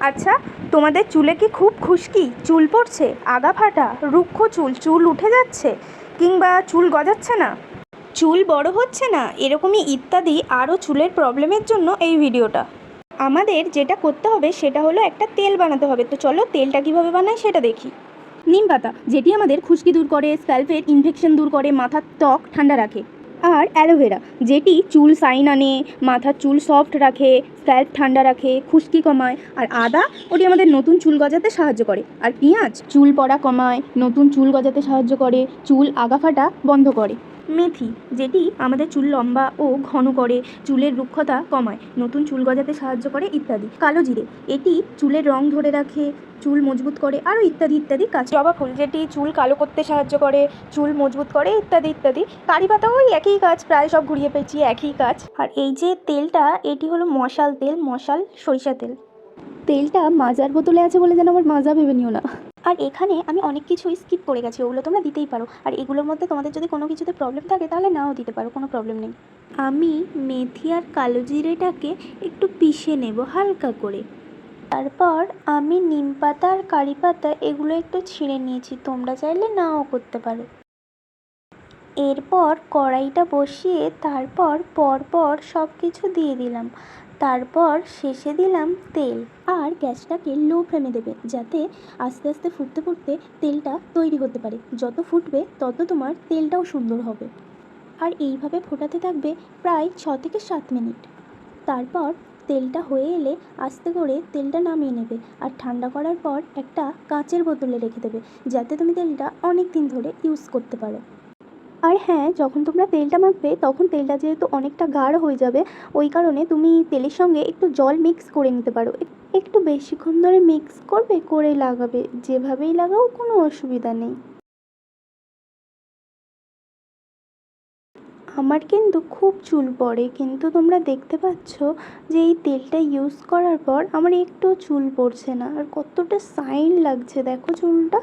আচ্ছা, তোমাদের চুলে কি খুব খুশকি, চুল পড়ছে, আগা ফাটা, রুক্ষ চুল, চুল উঠে যাচ্ছে, কিংবা চুল গজাচ্ছে না, চুল বড় হচ্ছে না, এরকমই ইত্যাদি আরও চুলের প্রবলেমের জন্য এই ভিডিওটা। আমাদের যেটা করতে হবে সেটা হলো একটা তেল বানাতে হবে। তো চলো তেলটা কীভাবে বানাই সেটা দেখি। নিম পাতা, যেটি আমাদের খুশকি দূর করে, স্ক্যাল্পের ইনফেকশন দূর করে, মাথার ত্বক ঠান্ডা রাখে। আর অ্যালোভেরা, যেটি চুল শাইন আনে, মাথার চুল সফট রাখে, স্ক্যাল্প ঠান্ডা রাখে, খুশকি কমায়। আর আদা, ওটি আমাদের নতুন চুল গজাতে সাহায্য করে। আর পেঁয়াজ চুল পড়া কমায়, নতুন চুল গজাতে সাহায্য করে, চুল আগা ফাটা বন্ধ করে। মেথি, যেটি আমাদের চুল লম্বা ও ঘন করে, চুলের রুক্ষতা কমায়, নতুন চুল গজাতে সাহায্য করে ইত্যাদি। কালো জিরে, এটি চুলের রং ধরে রাখে, চুল মজবুত করে, আরও ইত্যাদি ইত্যাদি কাজ। জবা ফুল, যেটি চুল কালো করতে সাহায্য করে, চুল মজবুত করে ইত্যাদি ইত্যাদি। কারি পাতা, ওই একই কাজ, প্রায় সব ঘুরিয়ে পেঁচিয়ে একই কাজ। আর এই যে তেলটা, এটি হলো মশাল তেল, মশাল সরিষা তেল। তেলটা মাজার বোতলে আছে বলে যেন আবার মাজা ভেবে নিও না। আর এখানে আমি অনেক কিছুই স্কিপ করে গেছি, ওগুলো তোমরা দিতেই পারো। আর এগুলোর মধ্যে তোমাদের যদি কোনো কিছুতে প্রবলেম থাকে তাহলে নাও দিতে পারো, কোনো প্রবলেম নেই। আমি মেথি আর কালো জিরেটাকে একটু পিষে নেব হালকা করে। তারপর আমি নিম পাতা আর কারি পাতা এগুলো একটু ছিঁড়ে নিয়েছি, তোমরা চাইলে নাও করতে পারো। এরপর কড়াইটা বসিয়ে তারপর পরপর সব কিছু দিয়ে দিলাম। তারপর শেষে দিলাম তেল। আর গ্যাসটাকে লো ফ্লেমে দেবে, যাতে আস্তে আস্তে ফুটতে ফুটতে তেলটা তৈরি হতে পারে। যত ফুটবে তত তোমার তেলটাও সুন্দর হবে। আর এইভাবে ফোটাতে থাকবে প্রায় 6 থেকে 7 মিনিট। তারপর তেলটা হয়ে এলে আস্তে করে তেলটা নামিয়ে নেবে। আর ঠান্ডা করার পর একটা কাঁচের বোতলে রেখে দেবে, যাতে তুমি তেলটা অনেক দিন ধরে ইউজ করতে পারো। আর হ্যাঁ, যখন তোমরা তেলটা মাখবে তখন তেলটা যেহেতু অনেকটা গাঢ় হয়ে যাবে, ওই কারণে তুমি তেলের সঙ্গে একটু জল মিক্স করে নিতে পারো। একটু বেশিক্ষণ ধরে মিক্স করবে, করে লাগাবে, যেভাবেই লাগাও কোনো অসুবিধা নেই। আমার কিন্তু খুব চুল পড়ে, কিন্তু তোমরা দেখতে পাচ্ছ যে এই তেলটা ইউজ করার পর আমার একটু চুল পড়ছে না। আর কতটা শাইন লাগছে দেখো চুলটা।